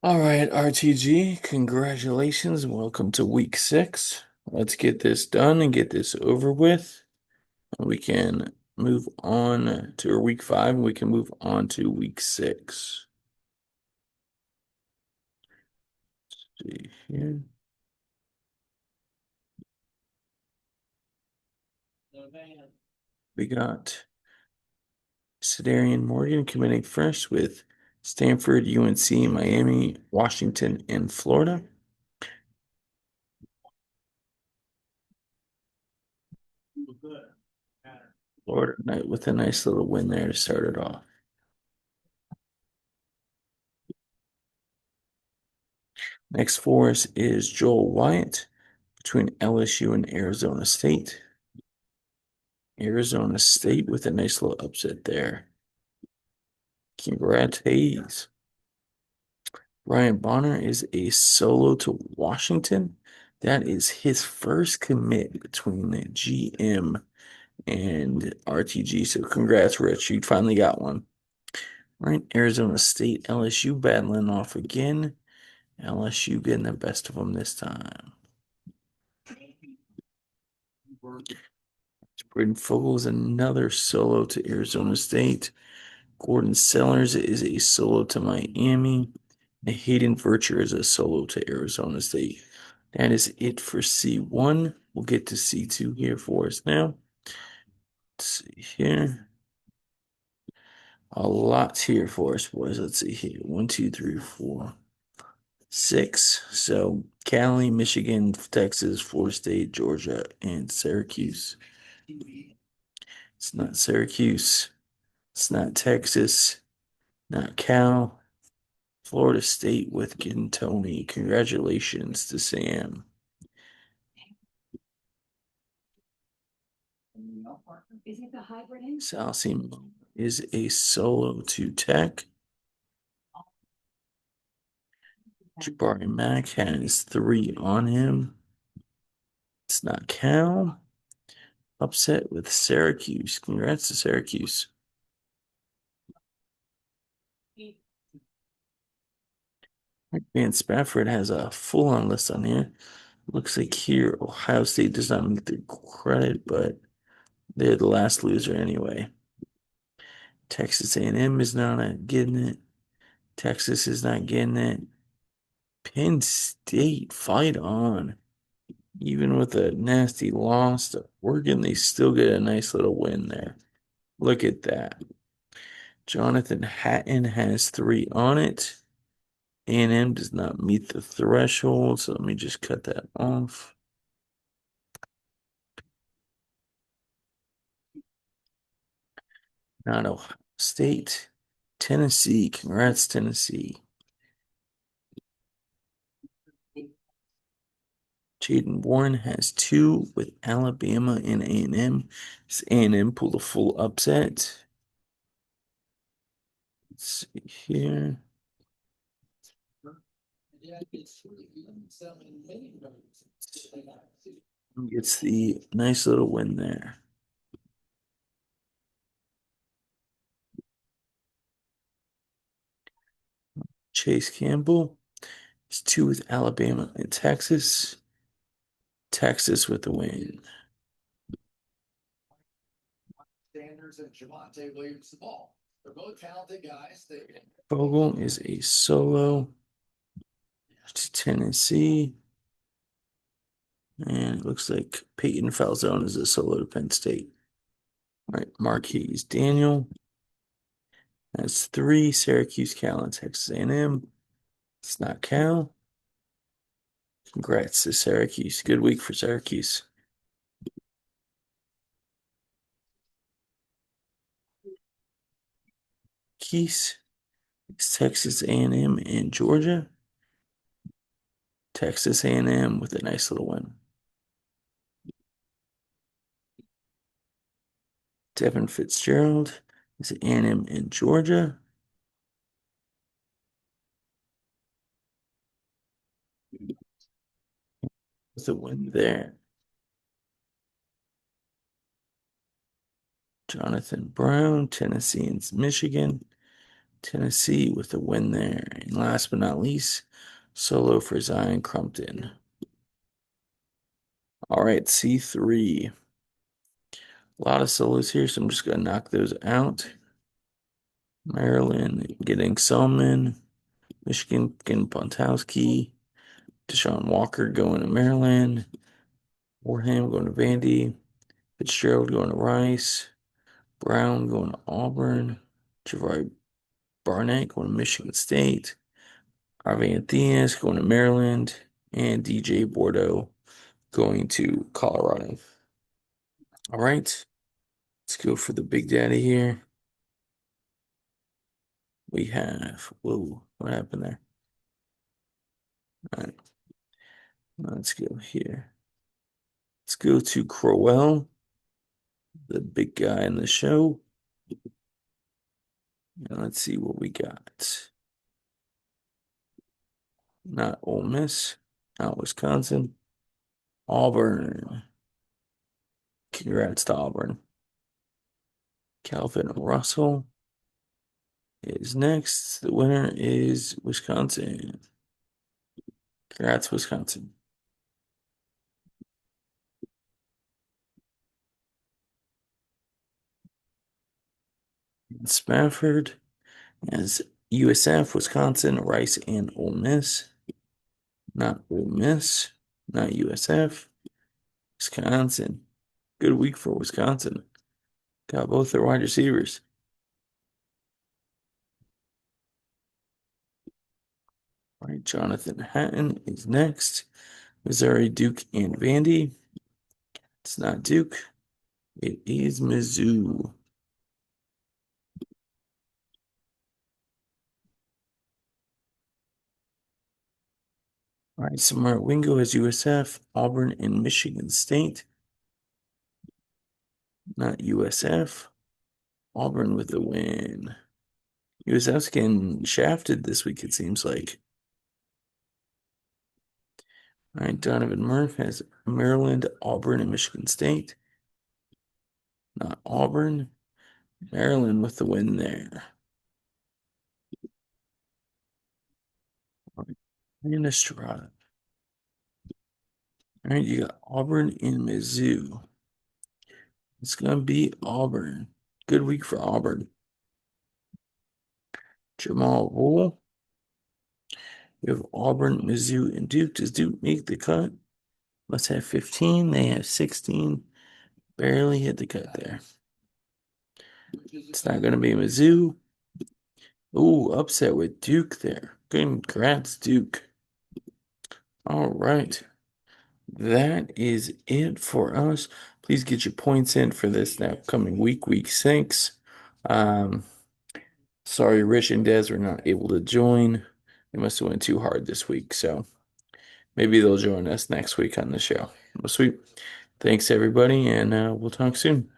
All right, RTG, congratulations and welcome to week 6. Let's get this done and get this over with. We can move on to week 5 and we can move on to week 6. See here. We got Sedarian Morgan committing first with Stanford, UNC, Miami, Washington, and Florida. Florida with a nice little win there to start it off. Next for us is Joel Wyatt between LSU and Arizona State. Arizona State with a nice little upset there. Congrats, Hayes. Ryan Bonner is a solo to Washington. That is his first commit between the GM and RTG. So congrats, Rich. You finally got one. Right, Arizona State, LSU battling off again. LSU getting the best of them this time. Braden Fogel is another solo to Arizona State. Gordon Sellers is a solo to Miami. And Hayden Vircher is a solo to Arizona State. That is it for C1. We'll get to C2 here for us now. Let's see here. A lot here for us, boys. Let's see here. 1, 2, 3, 4, 6. So Cali, Michigan, Texas, Florida State, Georgia, and Syracuse. It's not Syracuse. It's not Texas. Not Cal. Florida State with Gintoni. Congratulations to Sam. Salsim is a solo to Tech. Jabari Mack has 3 on him. It's not Cal. Upset with Syracuse. Congrats to Syracuse. Man, Spafford has a full-on list on here. Looks like here Ohio State does not meet their credit, but they're the last loser anyway. Texas A&M is not getting it. Texas is not getting it. Penn State, fight on. Even with a nasty loss to Oregon, they still get a nice little win there. Look at that. Jonathan Hatton has 3 on it. A&M does not meet the threshold, so let me just cut that off. Not Ohio State. Tennessee. Congrats, Tennessee. Jaden Warren has 2 with Alabama and A&M. Does A&M pull the full upset? Let's see here. Gets the nice little win there. Chase Campbell is 2 with Alabama and Texas. Texas with the win. Vogel is a solo to Tennessee. And it looks like Peyton Falzone is a solo to Penn State. All right, Marquise Daniel has 3. Syracuse, Cal, and Texas A&M. It's not Cal. Congrats to Syracuse. Good week for Syracuse. Keys, Texas A&M and Georgia. Texas A&M with a nice little win. Devin Fitzgerald is A&M in Georgia. With a win there. Jonathan Brown, Tennessee and Michigan. Tennessee with a win there. And last but not least, solo for Zion Crumpton. All right, C3. A lot of solos here, so I'm just going to knock those out. Maryland getting Selman. Michigan getting Pontowski. Deshaun Walker going to Maryland. Warham going to Vandy. Fitzgerald going to Rice. Brown going to Auburn. Ja'Vari Barnett going to Michigan State. Arvan Diaz going to Maryland. And DJ Bordeaux going to Colorado. All right, let's go for the Big Daddy here. We have, whoa, what happened there? All right, let's go here. Let's go to Crowell, the big guy in the show. And let's see what we got. Not Ole Miss, not Wisconsin. Auburn. Congrats to Auburn. Calvin Russell is next. The winner is Wisconsin. Congrats, Wisconsin. Spafford as USF, Wisconsin, Rice, and Ole Miss. Not Ole Miss, not USF. Wisconsin. Good week for Wisconsin. Got both their wide receivers. All right, Jonathan Hatton is next. Missouri, Duke, and Vandy. It's not Duke. It is Mizzou. All right, Samara Wingo has USF, Auburn, and Michigan State. Not USF. Auburn with the win. USF's getting shafted this week, it seems like. All right, Donovan Murph has Maryland, Auburn, and Michigan State. Not Auburn. Maryland with the win there. All right, and Estrada. All right, you got Auburn and Mizzou. It's going to be Auburn. Good week for Auburn. Jamal Wool. You have Auburn, Mizzou, and Duke. Does Duke make the cut? Let's have 15. They have 16. Barely hit the cut there. It's not going to be Mizzou. Ooh, upset with Duke there. Congrats, Duke. All right. That is it for us. Please get your points in for this upcoming week, week 6. Sorry, Rich and Des were not able to join. They must have went too hard this week, so maybe they'll join us next week on the show. Well, sweet. Thanks, everybody, and we'll talk soon.